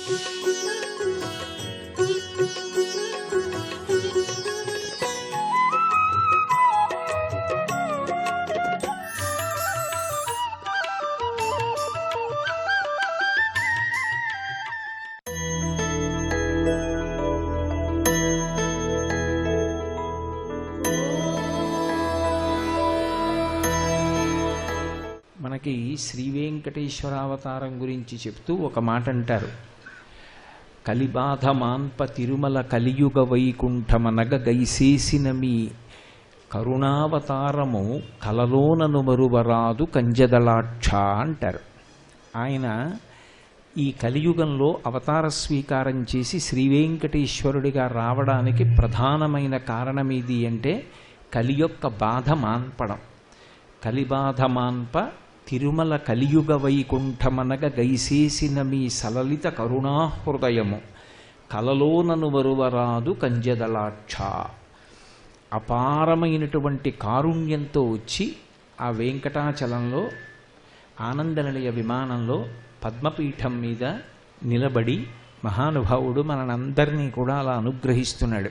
మనకి శ్రీ వెంకటేశ్వరావతారం గురించి చెప్తూ ఒక మాట అంటారు. కలిబాధ మాన్ప తిరుమల కలియుగ వైకుంఠమనగ గైసేసిన మీ కరుణావతారము కలలోనను మరువరాదు కంజదళాక్ష అంటారు. ఆయన ఈ కలియుగంలో అవతార స్వీకారం చేసి శ్రీ వెంకటేశ్వరుడిగా రావడానికి ప్రధానమైన కారణమేది అంటే కలి యొక్క బాధ మాన్పడం. కలిబాధ మాన్ప తిరుమల కలియుగ వైకుంఠమనగ గైసేసిన మీ సలలిత కరుణాహృదయము కలలోనను వరువరాదు కంజదళాక్ష. అపారమైనటువంటి కారుణ్యంతో వచ్చి ఆ వెంకటాచలంలో ఆనందనిలయ విమానంలో పద్మపీఠం మీద నిలబడి మహానుభావుడు మనందరినీ కూడా అలా అనుగ్రహిస్తున్నాడు.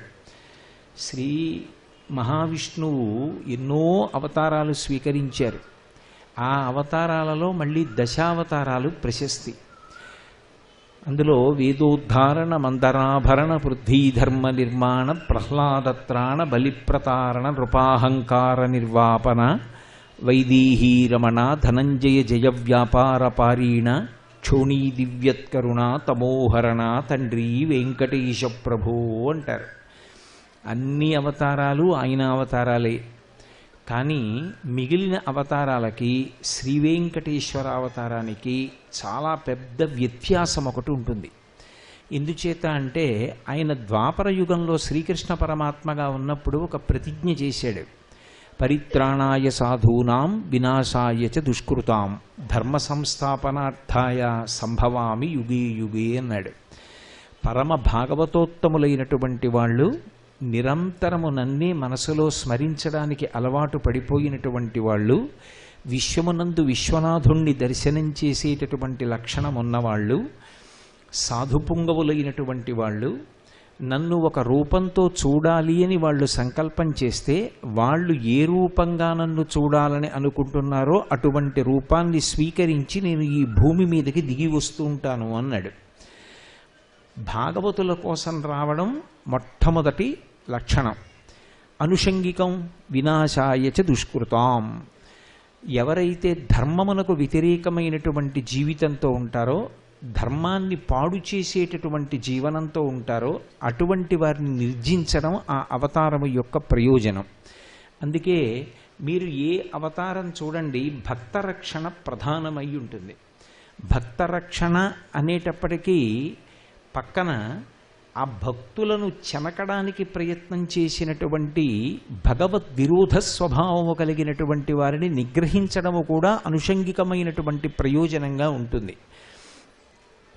శ్రీ మహావిష్ణువు ఎన్నో అవతారాలు స్వీకరించారు. ఆ అవతారాలలో మళ్ళీ దశావతారాలు ప్రశస్తి. అందులో వేదోద్ధారణ మందరాభరణ పృథ్వీధర్మ నిర్మాణ ప్రహ్లాదత్రాణ బలిప్రతారణ నృపాహంకార నిర్వాపన వైదేహీ రమణ ధనంజయ జయ వ్యాపార పారీణ క్షోణీ దివ్యత్కరుణ తమోహరణ తండ్రి వెంకటేశ ప్రభో అంటారు. అన్ని అవతారాలు ఆయన అవతారాలే. కానీ మిగిలిన అవతారాలకి శ్రీ వెంకటేశ్వర అవతారానికి చాలా పెద్ద వ్యత్యాసం ఒకటి ఉంటుంది. ఎందుచేత అంటే ఆయన ద్వాపర యుగంలో శ్రీకృష్ణ పరమాత్మగా ఉన్నప్పుడు ఒక ప్రతిజ్ఞ చేశాడు. పరిత్రాణాయ సాధూనాం వినాశాయ చ దుష్కృతాం ధర్మ సంస్థాపనార్థాయ సంభవామి యుగే యుగే అన్నాడు. పరమ భాగవతోత్తములైనటువంటి వాళ్ళు, నిరంతరము నన్నే మనసులో స్మరించడానికి అలవాటు పడిపోయినటువంటి వాళ్ళు, విశ్వమునందు విశ్వనాథుణ్ణి దర్శనం చేసేటటువంటి లక్షణం ఉన్నవాళ్ళు, సాధుపుంగవులైనటువంటి వాళ్ళు, నన్ను ఒక రూపంతో చూడాలి అని వాళ్ళు సంకల్పం చేస్తే వాళ్ళు ఏ రూపంగా నన్ను చూడాలని అనుకుంటున్నారో అటువంటి రూపాన్ని స్వీకరించి నేను ఈ భూమి మీదకి దిగి వస్తూ ఉంటాను అన్నాడు. భాగవతుల కోసం రావడం మొట్టమొదటి లక్షణం. అనుషంగికం వినాశాయ చ దుష్కృతాం. ఎవరైతే ధర్మమునకు వ్యతిరేకమైనటువంటి జీవితంతో ఉంటారో, ధర్మాన్ని పాడు చేసేటటువంటి జీవనంతో ఉంటారో అటువంటి వారిని నిర్జించడం ఆ అవతారము యొక్క ప్రయోజనం. అందుకే మీరు ఏ అవతారం చూడండి భక్త రక్షణ ప్రధానమై ఉంటుంది. భక్త రక్షణ అనేటప్పటికీ పక్కన ఆ భక్తులను చెనకడానికి ప్రయత్నం చేసినటువంటి భగవద్ విరోధ స్వభావము కలిగినటువంటి వారిని నిగ్రహించడము కూడా అనుషంగికమైనటువంటి ప్రయోజనంగా ఉంటుంది.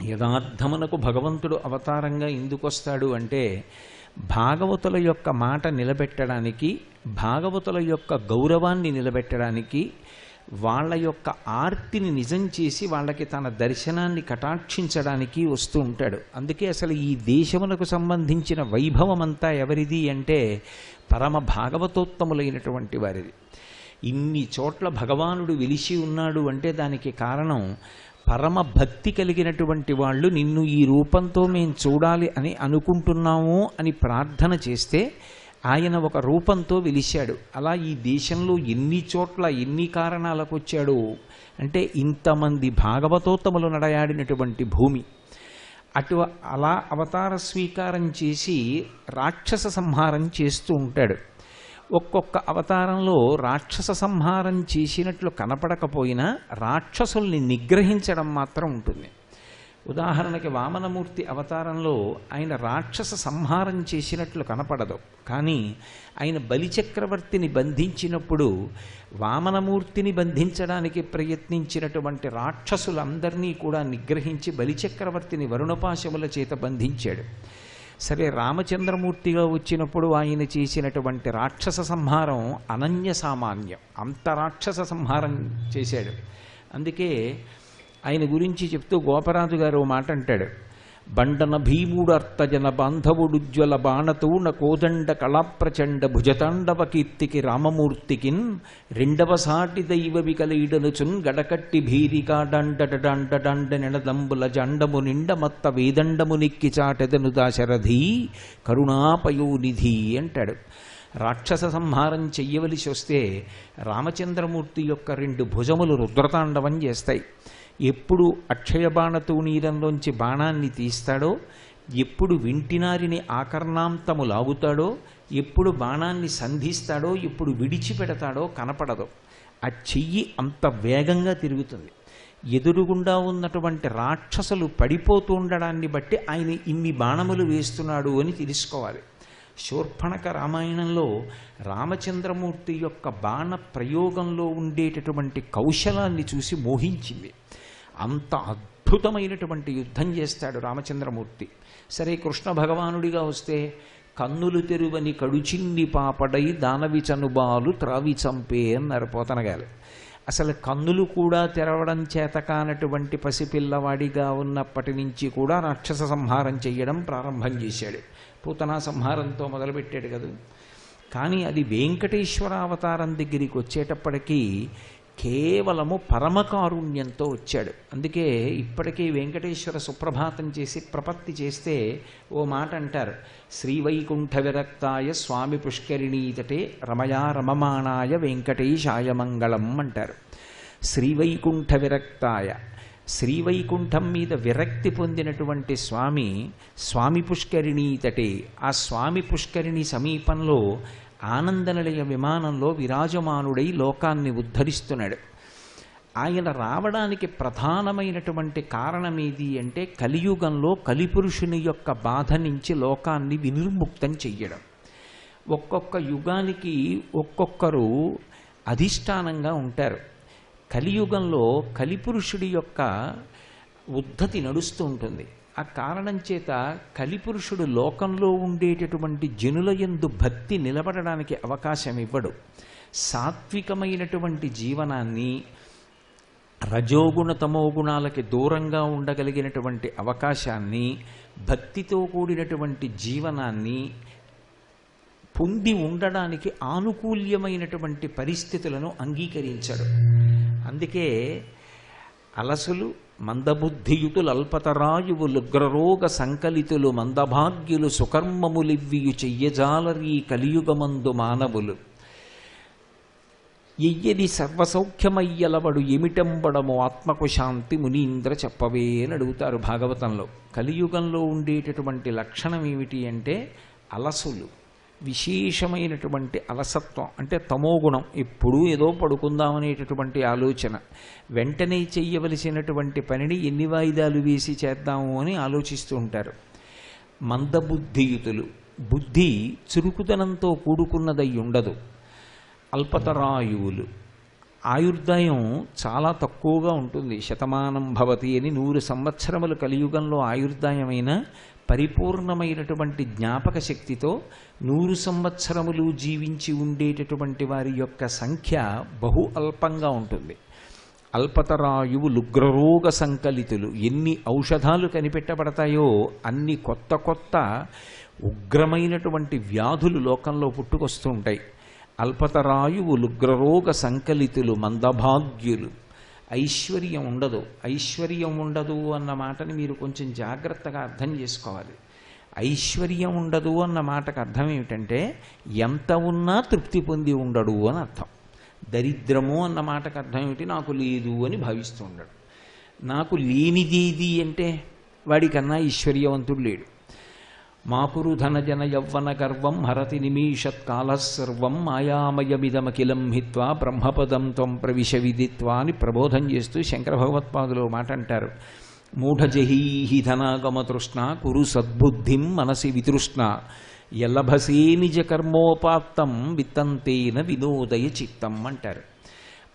యథార్థమునకు భగవంతుడు అవతారంగా ఎందుకు వస్తాడు అంటే భాగవతుల యొక్క మాట నిలబెట్టడానికి, భాగవతుల యొక్క గౌరవాన్ని నిలబెట్టడానికి, వాళ్ళ యొక్క ఆర్తిని నిజం చేసి వాళ్ళకి తన దర్శనాన్ని కటాక్షించడానికి వస్తూ ఉంటాడు. అందుకే అసలు ఈ దేశమునకు సంబంధించిన వైభవం అంతా ఎవరిది అంటే పరమ భాగవతోత్తములైనటువంటి వారిది. ఇన్ని చోట్ల భగవానుడు వెలిసి ఉన్నాడు అంటే దానికి కారణం పరమ భక్తి కలిగినటువంటి వాళ్ళు నిన్ను ఈ రూపంతో మేము చూడాలి అని అనుకుంటున్నాము అని ప్రార్థన చేస్తే ఆయన ఒక రూపంతో వెలిశాడు. అలా ఈ దేశంలో ఎన్ని చోట్ల ఎన్ని కారణాలకు వచ్చాడు అంటే ఇంతమంది భాగవతోత్తములు నడయాడినటువంటి భూమి. అలా అవతార స్వీకారం చేసి రాక్షస సంహారం చేస్తూ ఉంటాడు. ఒక్కొక్క అవతారంలో రాక్షస సంహారం చేసినట్లు కనపడకపోయినా రాక్షసుల్ని నిగ్రహించడం మాత్రం ఉంటుంది. ఉదాహరణకి వామనమూర్తి అవతారంలో ఆయన రాక్షస సంహారం చేసినట్లు కనపడదు. కానీ ఆయన బలిచక్రవర్తిని బంధించినప్పుడు వామనమూర్తిని బంధించడానికి ప్రయత్నించినటువంటి రాక్షసులందరినీ కూడా నిగ్రహించి బలిచక్రవర్తిని వరుణపాశముల చేత బంధించాడు. సరే, రామచంద్రమూర్తిగా వచ్చినప్పుడు ఆయన చేసినటువంటి రాక్షస సంహారం అనన్య సామాన్యం. అంత రాక్షస సంహారం చేశాడు. అందుకే ఆయన గురించి చెప్తూ గోపరాజు గారు మాట అంటాడు, బండన భీముడర్తజన బాంధవుడుజ్వల బాణతూణ కోదండ కళాప్రచండ భుజతాండవ కీర్తికి రామమూర్తికిన్ రెండవ సాటి దైవ వికలీడనుచున్ గడకట్టి భీరికా డండ నెనదంబుల జండము నిండ మత్త వేదండము నిక్కి చాటెదను దాశరథి కరుణాపయోనిధి అంటాడు. రాక్షస సంహారం చెయ్యవలసి వస్తే రామచంద్రమూర్తి యొక్క 2 భుజములు రుద్రతాండవం చేస్తాయి. ఎప్పుడు అక్షయ బాణతూణీరంలోంచి బాణాన్ని తీస్తాడో, ఎప్పుడు వింటినారిని ఆకర్ణాంతము లాగుతాడో, ఎప్పుడు బాణాన్ని సంధిస్తాడో, ఎప్పుడు విడిచిపెడతాడో కనపడదు. ఆ చెయ్యి అంత వేగంగా తిరుగుతుంది. ఎదురుగుండా ఉన్నటువంటి రాక్షసులు పడిపోతూ ఉండడాన్ని బట్టి ఆయన ఇన్ని బాణములు వేస్తున్నాడు అని తెలుసుకోవాలి. శూర్పణఖ రామాయణంలో రామచంద్రమూర్తి యొక్క బాణ ప్రయోగంలో ఉండేటటువంటి కౌశలాన్ని చూసి మోహించింది. అంత అద్భుతమైనటువంటి యుద్ధం చేస్తాడు రామచంద్రమూర్తి. సరే, కృష్ణ భగవానుడిగా వస్తే కన్నులు తెరువని కడుచిన్ని పాపడై దానవి చనుబాలు త్రావి చంపే అన్నారు పోతనగారు. అసలు కన్నులు కూడా తెరవడం చేత కానటువంటి పసిపిల్లవాడిగా ఉన్నప్పటి నుంచి కూడా రాక్షస సంహారం చెయ్యడం ప్రారంభం చేశాడు. పూతనా సంహారంతో మొదలుపెట్టాడు కదా. కానీ అది వెంకటేశ్వర అవతారం దగ్గరికి వచ్చేటప్పటికీ కేవలము పరమకారుణ్యంతో వచ్చాడు. అందుకే ఇప్పటికీ వెంకటేశ్వర సుప్రభాతం చేసి ప్రపత్తి చేస్తే ఓ మాట అంటారు, శ్రీవైకుంఠ విరక్తాయ స్వామి పుష్కరిణీతటే రమయా రమమాణాయ వెంకటేశాయ మంగళం అంటారు. శ్రీవైకుంఠ విరక్తాయ, శ్రీవైకుంఠం మీద విరక్తి పొందినటువంటి స్వామి పుష్కరిణీతటే, ఆ స్వామి పుష్కరిణి సమీపంలో ఆనందనిలయ విమానంలో విరాజమానుడై లోకాన్ని ఉద్ధరిస్తున్నాడు. ఆయన రావడానికి ప్రధానమైనటువంటి కారణమేది అంటే కలియుగంలో కలిపురుషుని యొక్క బాధ నుంచి లోకాన్ని వినిర్ముక్తం చెయ్యడం. ఒక్కొక్క యుగానికి ఒక్కొక్కరు అధిష్టానంగా ఉంటారు. కలియుగంలో కలిపురుషుడి యొక్క ఉద్ధతి నడుస్తూ ఉంటుంది. ఆ కారణం చేత కలిపురుషుడు లోకంలో ఉండేటటువంటి జనుల యందు భక్తి నిలబడడానికి అవకాశం ఇవ్వడు. సాత్వికమైనటువంటి జీవనాన్ని, రజోగుణ తమోగుణాలకి దూరంగా ఉండగలిగినటువంటి అవకాశాన్ని, భక్తితో కూడినటువంటి జీవనాన్ని పొంది ఉండడానికి ఆనుకూల్యమైనటువంటి పరిస్థితులను అంగీకరించడు. అందుకే అలసులు మందబుద్ధియుతులు అల్పతరాయువులు ఉగ్రరోగ సంకలితులు మందభాగ్యులు సుకర్మములివ్వియు చెయ్యజాలరీ కలియుగమందు మానవులు ఎయ్యది సర్వసౌఖ్యమయ్యలవడు ఎమిటంబడము ఆత్మకు శాంతి మునీంద్ర చెప్పవే అని అడుగుతారు భాగవతంలో. కలియుగంలో ఉండేటటువంటి లక్షణం ఏమిటి అంటే అలసులు, విశేషమైనటువంటి అలసత్వం, అంటే తమోగుణం, ఎప్పుడూ ఏదో పడుకుందామనేటటువంటి ఆలోచన, వెంటనే చెయ్యవలసినటువంటి పనిని ఎన్ని వాయిదాలు వేసి చేద్దాము అని ఆలోచిస్తూ ఉంటారు. మందబుద్ధియుతులు, బుద్ధి చురుకుదనంతో కూడుకున్నదై ఉండదు. అల్పతరాయువులు, ఆయుర్దాయం చాలా తక్కువగా ఉంటుంది. శతమానం భవతి అని 100 సంవత్సరములు కలియుగంలో ఆయుర్దాయమైన పరిపూర్ణమైనటువంటి జ్ఞాపక శక్తితో 100 సంవత్సరములు జీవించి ఉండేటటువంటి వారి యొక్క సంఖ్య బహు అల్పంగా ఉంటుంది. అల్పతరాయువు ఉగ్రరోగ సంకలితులు, ఎన్ని ఔషధాలు కనిపెట్టబడతాయో అన్ని కొత్త కొత్త ఉగ్రమైనటువంటి వ్యాధులు లోకంలో పుట్టుకొస్తూ ఉంటాయి. అల్పతరాయువు ఉగ్రరోగ సంకలితులు మందభాగ్యులు, ఐశ్వర్యం ఉండదు. ఐశ్వర్యం ఉండదు అన్న మాటని మీరు కొంచెం జాగ్రత్తగా అర్థం చేసుకోవాలి. ఐశ్వర్యం ఉండదు అన్న మాటకు అర్థం ఏమిటంటే ఎంత ఉన్నా తృప్తి పొంది ఉండడు అని అర్థం. దరిద్రము అన్న మాటకు అర్థం ఏమిటి? నాకు లేదు అని భావిస్తూ ఉండడు. నాకు లేనిదేది అంటే వాడికన్నా ఐశ్వర్యవంతుడు లేడు. మాకురు ధనజన యవ్వన గర్వం హరతి నిమీషత్కాలసర్వం మాయామయమిదమఖిలం హిత్వా బ్రహ్మపదం త్వం ప్రవిశ విదిత్వా అని ప్రబోధం చేస్తూ శంకర భగవత్పాదులు మాట అంటారు. మూఢజహీహి ధనాగమతృష్ణ కురు సద్బుద్ధిం మనసి వితృష్ణ ఎల్లభసే నిజ కర్మోపాత్తం విత్తంతేన వినోదయ చిత్తం అంటారు.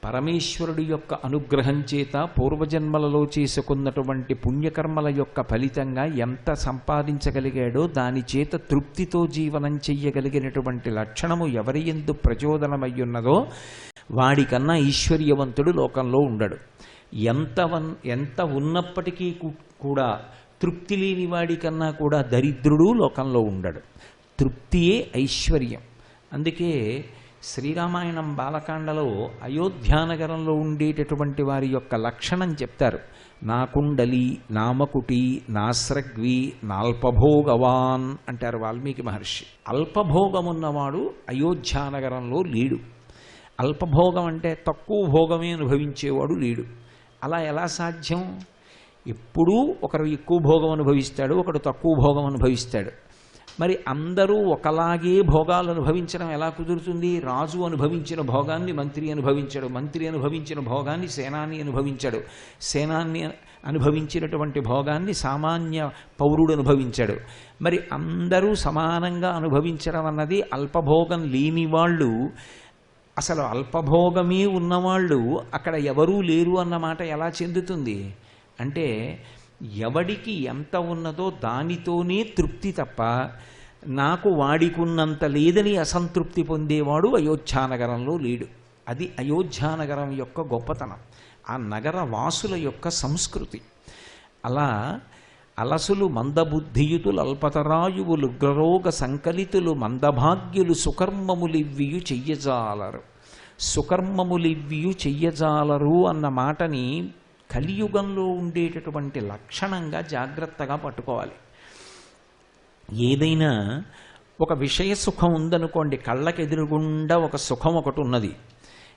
పరమేశ్వరుడి యొక్క అనుగ్రహం చేత పూర్వజన్మలలో చేసుకున్నటువంటి పుణ్యకర్మల యొక్క ఫలితంగా ఎంత సంపాదించగలిగాడో దాని చేత తృప్తితో జీవనం చెయ్యగలిగినటువంటి లక్షణము ఎవరి యందు ప్రచోదనమయ్యున్నదో వాడికన్నా ఐశ్వర్యవంతుడు లోకంలో ఉండడు. ఎంత ఉన్నప్పటికీ కూడా తృప్తి లేని వాడికన్నా కూడా దరిద్రుడు లోకంలో ఉండడు. తృప్తియే ఐశ్వర్యం. అందుకే శ్రీరామాయణం బాలకాండలో అయోధ్యానగరంలో ఉండేటటువంటి వారి యొక్క లక్షణం చెప్తారు. నా కుండలి, నామకుటి, నాస్రగ్వి, నాల్పభోగవాన్ అంటారు వాల్మీకి మహర్షి. అల్పభోగమున్నవాడు అయోధ్యానగరంలో లేడు. అల్పభోగం అంటే తక్కువ భోగమే అనుభవించేవాడు లేడు. అలా ఎలా సాధ్యం? ఎప్పుడూ ఒకరు ఎక్కువ భోగం అనుభవిస్తాడు, ఒకడు తక్కువ భోగం అనుభవిస్తాడు. మరి అందరూ ఒకలాగే భోగాలు అనుభవించడం ఎలా కుదురుతుంది? రాజు అనుభవించిన భోగాన్ని మంత్రి అనుభవించాడు, మంత్రి అనుభవించిన భోగాన్ని సేనాని అనుభవించాడు, సేనాన్ని అనుభవించినటువంటి భోగాన్ని సామాన్య పౌరుడు అనుభవించాడు. మరి అందరూ సమానంగా అనుభవించడం అన్నది అల్పభోగం లేని వాళ్ళు, అసలు అల్పభోగమే ఉన్నవాళ్ళు అక్కడ ఎవరూ లేరు అన్నమాట ఎలా చెందుతుంది? అంటే ఎవడికి ఎంత ఉన్నదో దానితోనే తృప్తి తప్ప నాకు వాడికున్నంత లేదని అసంతృప్తి పొందేవాడు అయోధ్యానగరంలో లేడు. అది అయోధ్యానగరం యొక్క గొప్పతనం, ఆ నగర వాసుల యొక్క సంస్కృతి. అలా అలసులు మందబుద్ధియుతులు అల్పతరాయువులు గ్రరోగ సంకలితులు మందభాగ్యులు సుకర్మములివ్వియు చెయ్యజాలరు. సుకర్మములివ్వియు చెయ్యజాలరు అన్న మాటని కలియుగంలో ఉండేటటువంటి లక్షణంగా జాగ్రత్తగా పట్టుకోవాలి. ఏదైనా ఒక విషయ సుఖం ఉందనుకోండి, కళ్ళకెదురుగుండా ఒక సుఖం ఒకటి ఉన్నది.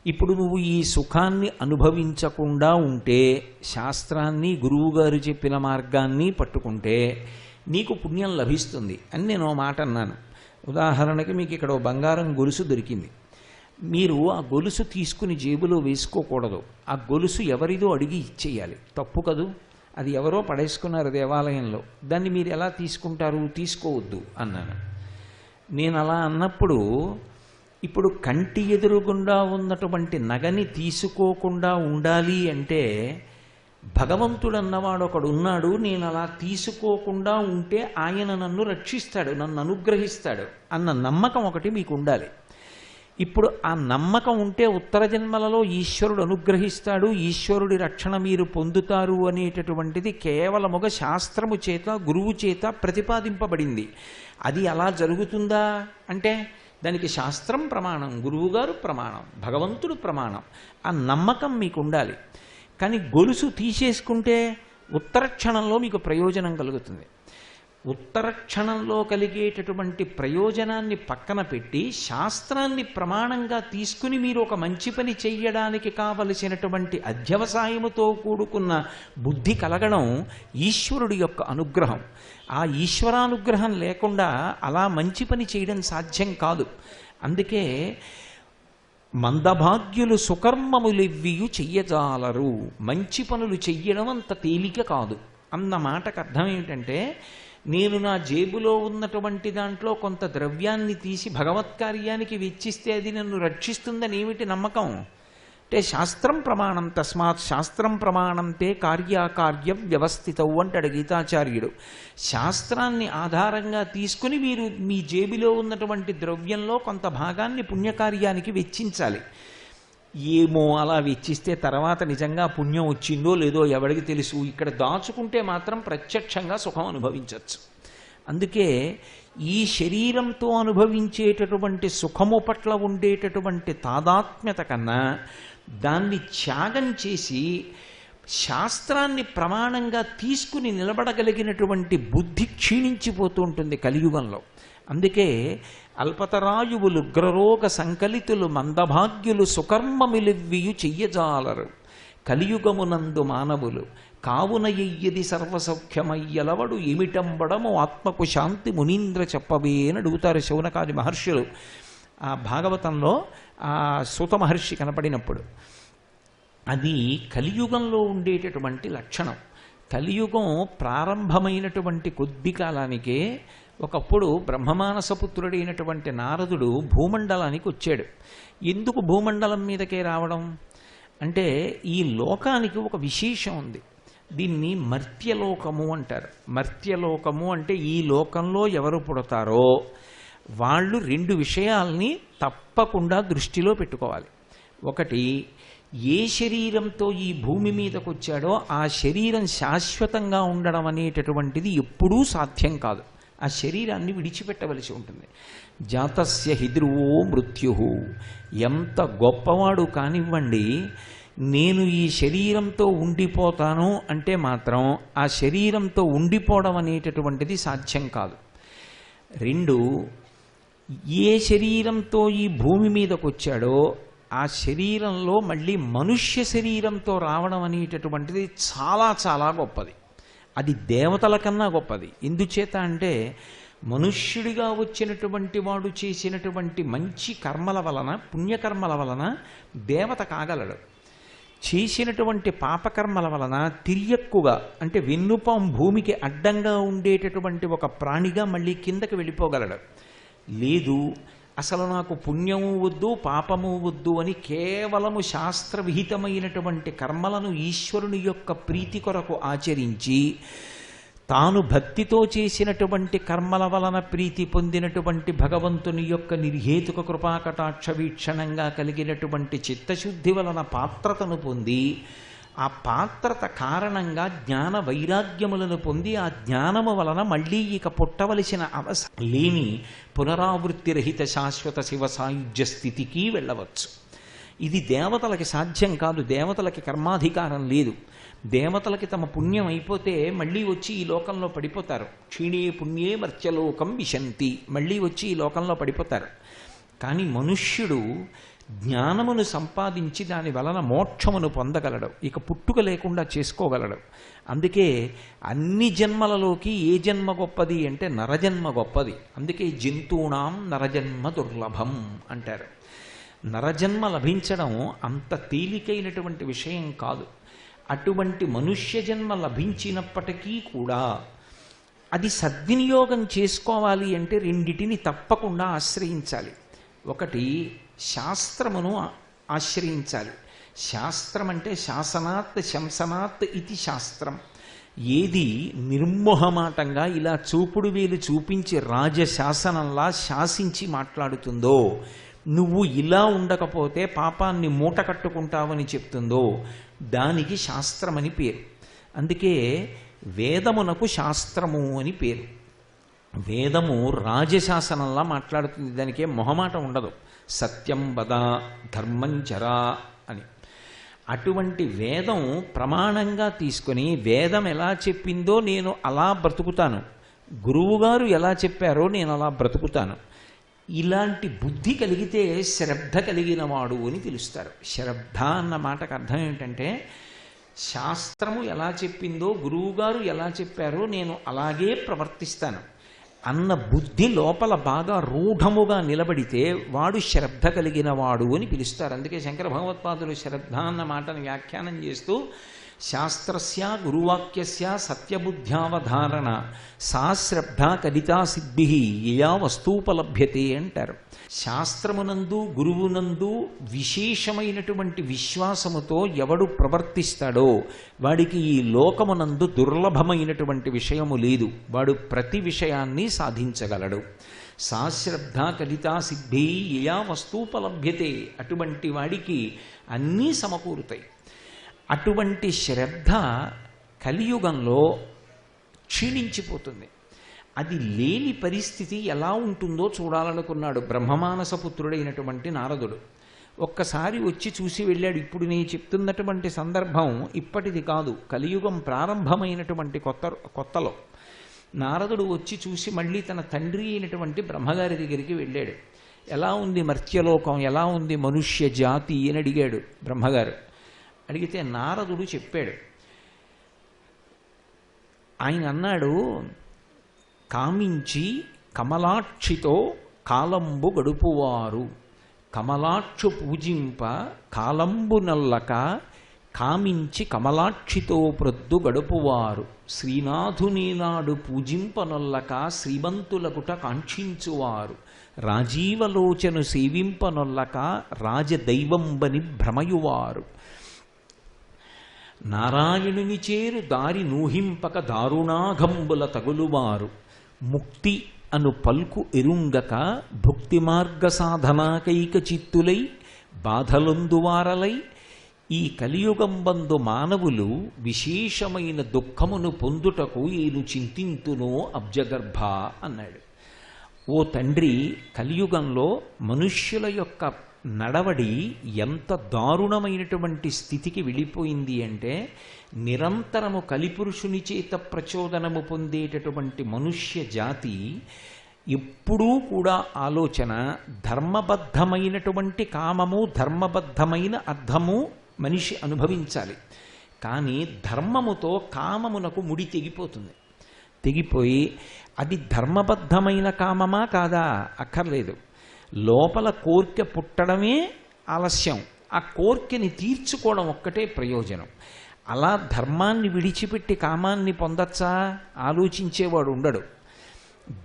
ఇప్పుడు నువ్వు ఈ సుఖాన్ని అనుభవించకుండా ఉంటే, శాస్త్రాన్ని గురువుగారు చెప్పిన మార్గాన్ని పట్టుకుంటే నీకు పుణ్యం లభిస్తుంది అని నేను ఓ మాట అన్నాను. ఉదాహరణకి మీకు ఇక్కడ ఓ బంగారం గొలుసు దొరికింది. మీరు ఆ గొలుసు తీసుకుని జేబులో వేసుకోకూడదు. ఆ గొలుసు ఎవరిదో అడిగి ఇచ్చేయాలి. తప్పు కదూ? అది ఎవరో పడేసుకున్నారు దేవాలయంలో, దాన్ని మీరు ఎలా తీసుకుంటారు? తీసుకోవద్దు అన్నాను. నేను అలా అన్నప్పుడు ఇప్పుడు కంటి ఎదురుగుండా ఉన్నటువంటి నగని తీసుకోకుండా ఉండాలి అంటే భగవంతుడు అన్నవాడు ఒకడు ఉన్నాడు, నేను అలా తీసుకోకుండా ఉంటే ఆయన నన్ను రక్షిస్తాడు, నన్ను అనుగ్రహిస్తాడు అన్న నమ్మకం ఒకటి మీకు ఉండాలి. ఇప్పుడు ఆ నమ్మకం ఉంటే ఉత్తర జన్మలలో ఈశ్వరుడు అనుగ్రహిస్తాడు, ఈశ్వరుడి రక్షణ మీరు పొందుతారు అనేటటువంటిది కేవలముగ శాస్త్రము చేత గురువు చేత ప్రతిపాదింపబడింది. అది అలా జరుగుతుందా అంటే దానికి శాస్త్రం ప్రమాణం, గురువుగారు ప్రమాణం, భగవంతుడు ప్రమాణం. ఆ నమ్మకం మీకు ఉండాలి. కానీ గొలుసు తీసేసుకుంటే ఉత్తర క్షణంలో మీకు ప్రయోజనం కలుగుతుంది. ఉత్తర క్షణంలో కలిగేటటువంటి ప్రయోజనాన్ని పక్కన పెట్టి శాస్త్రాన్ని ప్రమాణంగా తీసుకుని మీరు ఒక మంచి పని చెయ్యడానికి కావలసినటువంటి అధ్యవసాయముతో కూడుకున్న బుద్ధి కలగడం ఈశ్వరుడి యొక్క అనుగ్రహం. ఆ ఈశ్వరానుగ్రహం లేకుండా అలా మంచి పని చేయడం సాధ్యం కాదు. అందుకే మందభాగ్యులు సుకర్మములివ్వియు చెయ్యజాలరు. మంచి పనులు చెయ్యడం అంత తేలిక కాదు అన్న మాటకు అర్థం ఏమిటంటే, నేను నా జేబులో ఉన్నటువంటి దాంట్లో కొంత ద్రవ్యాన్ని తీసి భగవత్కార్యానికి వెచ్చిస్తే అది నన్ను రక్షిస్తుందని ఏమిటి నమ్మకం? అంటే శాస్త్రం ప్రమాణం, తస్మాత్ శాస్త్రం ప్రమాణం తే కార్యాకార్య వ్యవస్థితవు అంటాడు గీతాచార్యుడు. శాస్త్రాన్ని ఆధారంగా తీసుకుని మీరు మీ జేబులో ఉన్నటువంటి ద్రవ్యంలో కొంత భాగాన్ని పుణ్యకార్యానికి వెచ్చించాలి. ఏమో అలా వెచ్చిస్తే తర్వాత నిజంగా పుణ్యం వచ్చిందో లేదో ఎవరికి తెలుసు. ఇక్కడ దాచుకుంటే మాత్రం ప్రత్యక్షంగా సుఖం అనుభవించవచ్చు. అందుకే ఈ శరీరంతో అనుభవించేటటువంటి సుఖము పట్ల ఉండేటటువంటి తాదాత్మ్యత కన్నా దాన్ని త్యాగం చేసి శాస్త్రాన్ని ప్రమాణంగా తీసుకుని నిలబడగలిగినటువంటి బుద్ధి క్షీణించిపోతూ ఉంటుంది కలియుగంలో. అందుకే అల్పతరాయువులు గ్రరోగ సంకలితులు మందభాగ్యులు సుకర్మమిలివ్వియు చెయ్యజాలరు. కలియుగమునందు మానవులు కావున ఎయ్యది సర్వసౌఖ్యమయ్యలవడు ఏమిటంబడము ఆత్మకు శాంతి మునీంద్ర చెప్పవే అని అడుగుతారు శౌనకాది మహర్షులు. ఆ భాగవతంలో ఆ సూత మహర్షి కనపడినప్పుడు అది కలియుగంలో ఉండేటటువంటి లక్షణం. కలియుగం ప్రారంభమైనటువంటి కొద్ది కాలానికే ఒకప్పుడు బ్రహ్మమానసపుత్రుడైనటువంటి నారదుడు భూమండలానికి వచ్చాడు. ఎందుకు భూమండలం మీదకే రావడం అంటే, ఈ లోకానికి ఒక విశేషం ఉంది. దీన్ని మర్త్యలోకము అంటారు. మర్త్యలోకము అంటే ఈ లోకంలో ఎవరు పుడతారో వాళ్ళు రెండు విషయాల్ని తప్పకుండా దృష్టిలో పెట్టుకోవాలి. ఒకటి, ఏ శరీరంతో ఈ భూమి మీదకు వచ్చాడో ఆ శరీరం శాశ్వతంగా ఉండడం అనేటటువంటిది ఎప్పుడూ సాధ్యం కాదు. ఆ శరీరాన్ని విడిచిపెట్టవలసి ఉంటుంది. జాతస్య హిద్రువో మృత్యు, ఎంత గొప్పవాడు కానివ్వండి, నేను ఈ శరీరంతో ఉండిపోతాను అంటే మాత్రం ఆ శరీరంతో ఉండిపోవడం అనేటటువంటిది సాధ్యం కాదు. రెండు, ఏ శరీరంతో ఈ భూమి మీదకు వచ్చాడో ఆ శరీరంలో మళ్ళీ మనుష్య శరీరంతో రావడం అనేటటువంటిది చాలా చాలా గొప్పది. అది దేవతల కన్నా గొప్పది. ఎందుచేత అంటే మనుష్యుడిగా వచ్చినటువంటి వాడు చేసినటువంటి మంచి కర్మల వలన, పుణ్యకర్మల వలన దేవత కాగలడు. చేసినటువంటి పాపకర్మల వలన తిరియక్కుగా అంటే వెన్నుపాం భూమికి అడ్డంగా ఉండేటటువంటి ఒక ప్రాణిగా మళ్ళీ కిందకి వెళ్ళిపోగలడు. లేదు, అసలు నాకు పుణ్యము వద్దు పాపము వద్దు అని కేవలము శాస్త్రవిహితమైనటువంటి కర్మలను ఈశ్వరుని యొక్క ప్రీతి కొరకు ఆచరించి తాను భక్తితో చేసినటువంటి కర్మల వలన ప్రీతి పొందినటువంటి భగవంతుని యొక్క నిర్హేతుక కృపాకటాక్ష వీక్షణంగా కలిగినటువంటి చిత్తశుద్ధి వలన పాత్రతను పొంది ఆ పాత్రత కారణంగా జ్ఞాన వైరాగ్యములను పొంది ఆ జ్ఞానము వలన మళ్ళీ ఇక పుట్టవలసిన అవసరం లేని పునరావృత్తి రహిత శాశ్వత శివ సాయుధ్య స్థితికి వెళ్ళవచ్చు. ఇది దేవతలకి సాధ్యం కాదు. దేవతలకి కర్మాధికారం లేదు. దేవతలకి తమ పుణ్యం అయిపోతే మళ్ళీ వచ్చి ఈ లోకంలో పడిపోతారు. క్షీణే పుణ్యే మర్త్యలోకం విశంతి, మళ్ళీ వచ్చి ఈ లోకంలో పడిపోతారు. కానీ మనుష్యుడు జ్ఞానమును సంపాదించి దాని వలన మోక్షమును పొందగలడు, ఇక పుట్టుక లేకుండా చేసుకోగలడు. అందుకే అన్ని జన్మలలోకి ఏ జన్మ గొప్పది అంటే నరజన్మ గొప్పది. అందుకే జంతూణాం నరజన్మ దుర్లభం అంటారు. నరజన్మ లభించడం అంత తేలికైనటువంటి విషయం కాదు. అటువంటి మనుష్య జన్మ లభించినప్పటికీ కూడా అది సద్వినియోగం చేసుకోవాలి అంటే రెండిటిని తప్పకుండా ఆశ్రయించాలి. ఒకటి, శాస్త్రమును ఆశ్రయించాలి. శాస్త్రం అంటే శాసనాత్ శంసనాత్ ఇది శాస్త్రం. ఏది నిర్మోహమాటంగా ఇలా చూపుడు వేలు చూపించి రాజశాసనంలా శాసించి మాట్లాడుతుందో, నువ్వు ఇలా ఉండకపోతే పాపాన్ని మూట కట్టుకుంటావని చెప్తుందో దానికి శాస్త్రమని పేరు. అందుకే వేదమునకు శాస్త్రము అని పేరు. వేదము రాజశాసనంలా మాట్లాడుతుంది, దానికే మొహమాటం ఉండదు. సత్యం వద ధర్మం చరా అని. అటువంటి వేదం ప్రమాణంగా తీసుకొని వేదం ఎలా చెప్పిందో నేను అలా బ్రతుకుతాను, గురువుగారు ఎలా చెప్పారో నేను అలా బ్రతుకుతాను, ఇలాంటి బుద్ధి కలిగితే శ్రద్ధ కలిగిన వాడు అని పిలుస్తారు. శ్రద్ధ అన్న మాటకు అర్థం ఏమిటంటే శాస్త్రము ఎలా చెప్పిందో గురువుగారు ఎలా చెప్పారో నేను అలాగే ప్రవర్తిస్తాను అన్న బుద్ధి లోపల బాగా రూఢముగా నిలబడితే వాడు శ్రద్ధ కలిగిన వాడు అని పిలుస్తారు. అందుకే శంకర భగవత్పాదులు శ్రద్ధ అన్న మాటను వ్యాఖ్యానం చేస్తూ శాస్త్రస్య గురువాక్యస్య సత్యబుద్ధ్యావధారణ సా శ్రద్ధ కలితా సిద్ధి యయా వస్తూపలభ్యతే అంటారు. శాస్త్రమునందు గురువునందు విశేషమైనటువంటి విశ్వాసముతో ఎవడు ప్రవర్తిస్తాడో వాడికి ఈ లోకమునందు దుర్లభమైనటువంటి విషయము లేదు, వాడు ప్రతి విషయాన్ని సాధించగలడు. సా శ్రద్ధ కలితా సిద్ధి యయా వస్తూపలభ్యతే, అటువంటి వాడికి అన్నీ సమకూరుతాయి. అటువంటి శ్రద్ధ కలియుగంలో క్షీణించిపోతుంది. అది లేని పరిస్థితి ఎలా ఉంటుందో చూడాలనుకున్నాడు బ్రహ్మమానస పుత్రుడైనటువంటి నారదుడు. ఒక్కసారి వచ్చి చూసి వెళ్ళాడు. ఇప్పుడు నేను చెప్తున్నటువంటి సందర్భం ఇప్పటిది కాదు, కలియుగం ప్రారంభమైనటువంటి కొత్తలో నారదుడు వచ్చి చూసి మళ్ళీ తన తండ్రి అయినటువంటి బ్రహ్మగారి దగ్గరికి వెళ్ళాడు. ఎలా ఉంది మర్త్యలోకం, ఎలా ఉంది మనుష్య జాతి అని అడిగాడు బ్రహ్మగారు. అడిగితే నారదుడు చెప్పాడు. ఆయన అన్నాడు, కామించి కమలాక్షితో కాలంబు గడుపువారు, కమలాక్షు పూజింప కాలంబు నల్లక కామించి కమలాక్షితో ప్రొద్దు గడుపువారు, శ్రీనాథుని పూజింపనొల్లక శ్రీమంతులకుట కాంక్షించువారు, రాజీవలోచను సేవింపనొల్లక రాజదైవంబని భ్రమయువారు, నారాయణుని చేరు దారి నూహింపక దారుణాఘంబుల తగులువారు, ముక్తి అను పల్కు ఎరుంగక భుక్తి మార్గ సాధనాకైక చిత్తులై బాధలొందువారలై ఈ కలియుగంబందు మానవులు విశేషమైన దుఃఖమును పొందుటకు ఈను చింతింతునో అబ్జగర్భ అన్నాడు. ఓ తండ్రి, కలియుగంలో మనుష్యుల యొక్క నడవడి ఎంత దారుణమైనటువంటి స్థితికి వెళ్ళిపోయింది అంటే, నిరంతరము కలిపురుషుని చేత ప్రచోదనము పొందేటటువంటి మనుష్య జాతి ఎప్పుడూ కూడా ఆలోచన ధర్మబద్ధమైనటువంటి కామము, ధర్మబద్ధమైన అర్థము మనిషి అనుభవించాలి. కానీ ధర్మముతో కామమునకు ముడి తెగిపోతుంది. తెగిపోయి అది ధర్మబద్ధమైన కామమా కాదా అక్కర్లేదు, లోపల కోర్కె పుట్టడమే ఆలస్యం, ఆ కోర్కెని తీర్చుకోవడం ఒక్కటే ప్రయోజనం. అలా ధర్మాన్ని విడిచిపెట్టి కామాన్ని పొందచ్చా ఆలోచించేవాడు ఉండడు.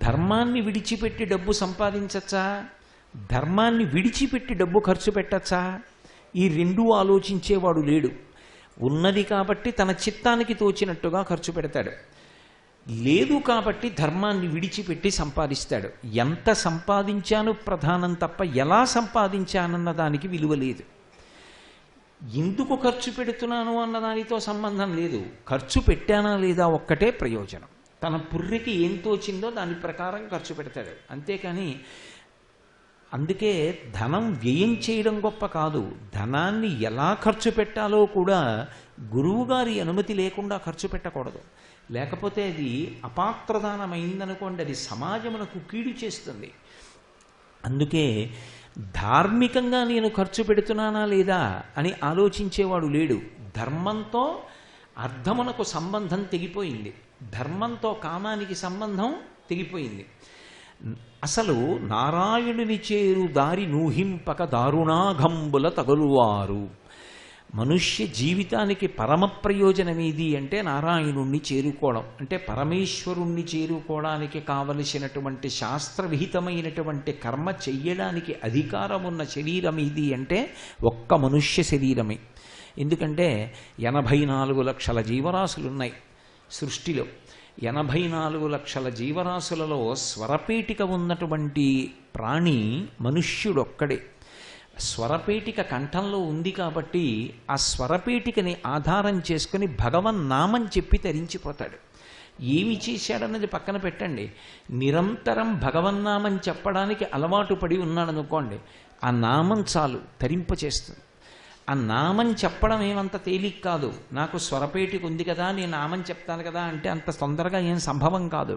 ధర్మాన్ని విడిచిపెట్టి డబ్బు సంపాదించచ్చా, ధర్మాన్ని విడిచిపెట్టి డబ్బు ఖర్చు పెట్టచ్చా, ఈ రెండూ ఆలోచించేవాడు లేడు. ఉన్నది కాబట్టి తన చిత్తానికి తోచినట్టుగా ఖర్చు పెడతాడు, లేదు కాబట్టి ధర్మాన్ని విడిచిపెట్టి సంపాదిస్తాడు. ఎంత సంపాదించాను ప్రధానం తప్ప ఎలా సంపాదించానన్న దానికి విలువ లేదు. ఎందుకు ఖర్చు పెడుతున్నాను అన్నదానితో సంబంధం లేదు, ఖర్చు పెట్టానా లేదా ఒక్కటే ప్రయోజనం. తన పుర్రెకి ఏం తోచిందో దాని ప్రకారం ఖర్చు పెడతాడు, అంతేకాని. అందుకే ధనం వ్యయం చేయడం గొప్ప కాదు, ధనాన్ని ఎలా ఖర్చు పెట్టాలో కూడా గురువుగారి అనుమతి లేకుండా ఖర్చు పెట్టకూడదు. లేకపోతే అది అపాత్రదానమైందనుకోండి, అది సమాజమునకు కీడు చేస్తుంది. అందుకే ధార్మికంగా నేను ఖర్చు పెడుతున్నానా లేదా అని ఆలోచించేవాడు లేడు. ధర్మంతో అర్థమునకు సంబంధం తెగిపోయింది, ధర్మంతో కామానికి సంబంధం తెగిపోయింది. అసలు నారాయణుని చేరు దారి నూహింపక దారుణాఘంబుల తగులువారు. మనుష్య జీవితానికి పరమ ప్రయోజనం ఏది అంటే నారాయణుణ్ణి చేరుకోవడం, అంటే పరమేశ్వరుణ్ణి చేరుకోవడానికి కావలసినటువంటి శాస్త్రవిహితమైనటువంటి కర్మ చెయ్యడానికి అధికారం ఉన్న శరీరం ఏది అంటే ఒక్క మనుష్య శరీరమే. ఎందుకంటే 84 లక్షల జీవరాశులు ఉన్నాయి సృష్టిలో. 84 లక్షల జీవరాశులలో స్వరపేటిక ఉన్నటువంటి ప్రాణి మనుష్యుడొక్కడే. స్వరపేటిక కంఠంలో ఉంది కాబట్టి ఆ స్వరపేటికని ఆధారం చేసుకుని భగవన్నామం చెప్పి తరించిపోతాడు. ఏమి చేశాడన్నది పక్కన పెట్టండి, నిరంతరం భగవన్నామం చెప్పడానికి అలవాటు పడి ఉన్నాడనుకోండి, ఆ నామం చాలు తరింపచేస్తుంది. ఆ నామం చెప్పడం ఏమంత తేలిక కాదు. నాకు స్వరపేటిక ఉంది కదా, నేను నామం చెప్తాను కదా అంటే అంత తొందరగా ఏం సంభవం కాదు.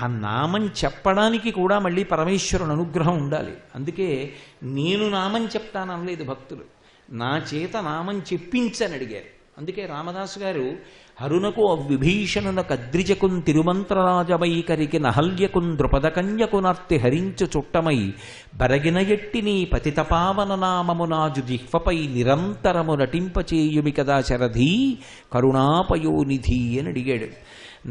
ఆ నామం చెప్పడానికి కూడా మళ్ళీ పరమేశ్వరుని అనుగ్రహం ఉండాలి. అందుకే నేను నామం చెప్తాననలేదు భక్తులు, నా చేత నామం చెప్పించని అడిగారు. అందుకే రామదాసు గారు హరునకు విభీషణునకు అద్రిజకున్ తిరుమంత్రరాజవైకరికి నహల్యకున్ ద్రుపదకన్యకునర్తి హరించు చుట్టమై బరగిన ఎట్టి నీ పతితపావన నామము నాజు జిహ్వపై నిరంతరము నటింపచేయుమి కదా శరధీ కరుణాపయోనిధి అని అడిగాడు.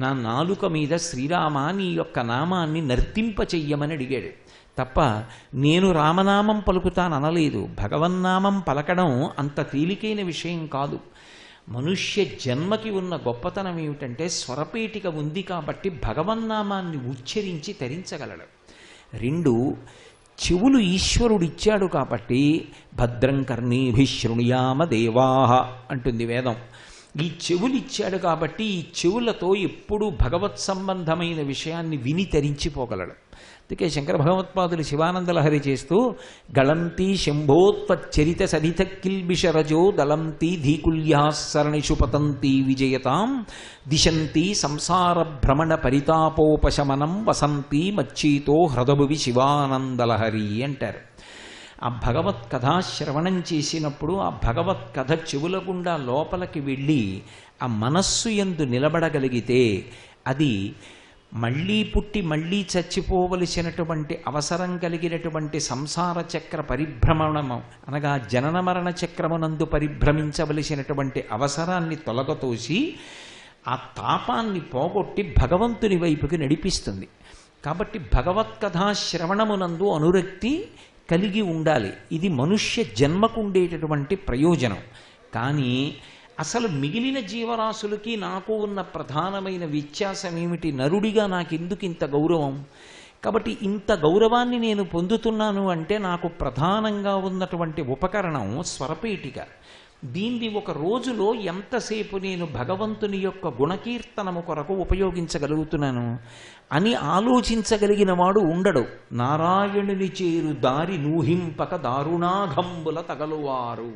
నా నాలుక మీద శ్రీరామ నీ యొక్క నామాన్ని నర్తింపచెయ్యమని అడిగాడు తప్ప నేను రామనామం పలుకుతాననలేదు. భగవన్నామం పలకడం అంత తేలికైన విషయం కాదు. మనుష్య జన్మకి ఉన్న గొప్పతనం ఏమిటంటే స్వరపేటిక ఉంది కాబట్టి భగవన్నామాన్ని ఉచ్చరించి తరించగలడు. 2, చెవులు ఈశ్వరుడిచ్చాడు కాబట్టి భద్రం కర్ణీభిః శృణుయామ దేవాః అంటుంది వేదం. ఈ చెవులు ఇచ్చాడు కాబట్టి ఈ చెవులతో ఎప్పుడూ భగవత్ సంబంధమైన విషయాన్ని విని తరించిపోగలడు. అందుకే శంకర భగవత్పాదులు శివానందలహరి చేస్తూ గళంతి శంభోత్వచ్చరిత సరిత కిల్బిషరజో దళంతి ధీకుల్యాసరణిషు పతంతి విజయతాం దిశంతి సంసార భ్రమణ పరితాపోపశమనం వసంతి మచ్చీతో హృదభువి శివానందలహరి అంటారు. ఆ భగవత్ కథా శ్రవణం చేసినప్పుడు ఆ భగవత్ కథ చెవుల గుండా లోపలికి వెళ్ళి ఆ మనస్సు యందు నిలబడగలిగితే అది మళ్ళీ పుట్టి మళ్ళీ చచ్చిపోవలసినటువంటి అవసరం కలిగినటువంటి సంసార చక్ర పరిభ్రమణము అనగా జనన మరణ చక్రమునందు పరిభ్రమించవలసినటువంటి అవసరాన్ని తొలగతోసి ఆ తాపాన్ని పోగొట్టి భగవంతుని వైపుకి నడిపిస్తుంది. కాబట్టి భగవత్కథా శ్రవణమునందు అనురక్తి కలిగి ఉండాలి. ఇది మనుష్య జన్మకు ఉండేటటువంటి ప్రయోజనం. కానీ అసలు మిగిలిన జీవరాశులకి నాకు ఉన్న ప్రధానమైన వ్యత్యాసం ఏమిటి? నరుడిగా నాకెందుకు ఇంత గౌరవం? కాబట్టి ఇంత గౌరవాన్ని నేను పొందుతున్నాను అంటే నాకు ప్రధానంగా ఉన్నటువంటి ఉపకరణం స్వరపేటిక. దీన్ని ఒక రోజులో ఎంతసేపు నేను భగవంతుని యొక్క గుణకీర్తనము కొరకు ఉపయోగించగలుగుతున్నాను అని ఆలోచించగలిగిన వాడు ఉండడు. నారాయణుని చేరు దారి నూహింపక దారుణాఘంబుల తగలువారు.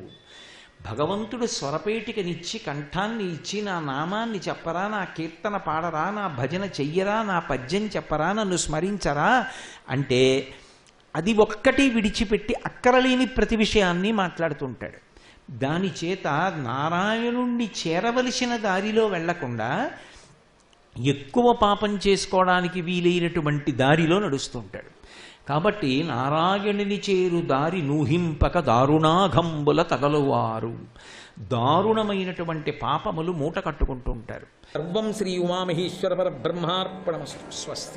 భగవంతుడు స్వరపేటికనిచ్చి కంఠాన్ని ఇచ్చి నా నామాన్ని చెప్పరా, నా కీర్తన పాడరా, నా భజన చెయ్యరా, నా పద్యం చెప్పరా, నన్ను స్మరించరా అంటే అది ఒక్కటి విడిచిపెట్టి అక్కరలేని ప్రతి విషయాన్ని మాట్లాడుతుంటాడు. దాని చేత నారాయణుణ్ణి చేరవలసిన దారిలో వెళ్లకుండా ఎక్కువ పాపం చేసుకోవడానికి వీలైనటువంటి దారిలో నడుస్తుంటాడు. కాబట్టి నారాయణుని చేరు దారి నూహింపక దారుణాఘంబుల తగలువారు. దారుణమైనటువంటి పాపములు మూట కట్టుకుంటూ ఉంటారు. సర్వం శ్రీ ఉమామహేశ్వర పరబ్రహ్మార్పణమస్తు. స్వస్తి.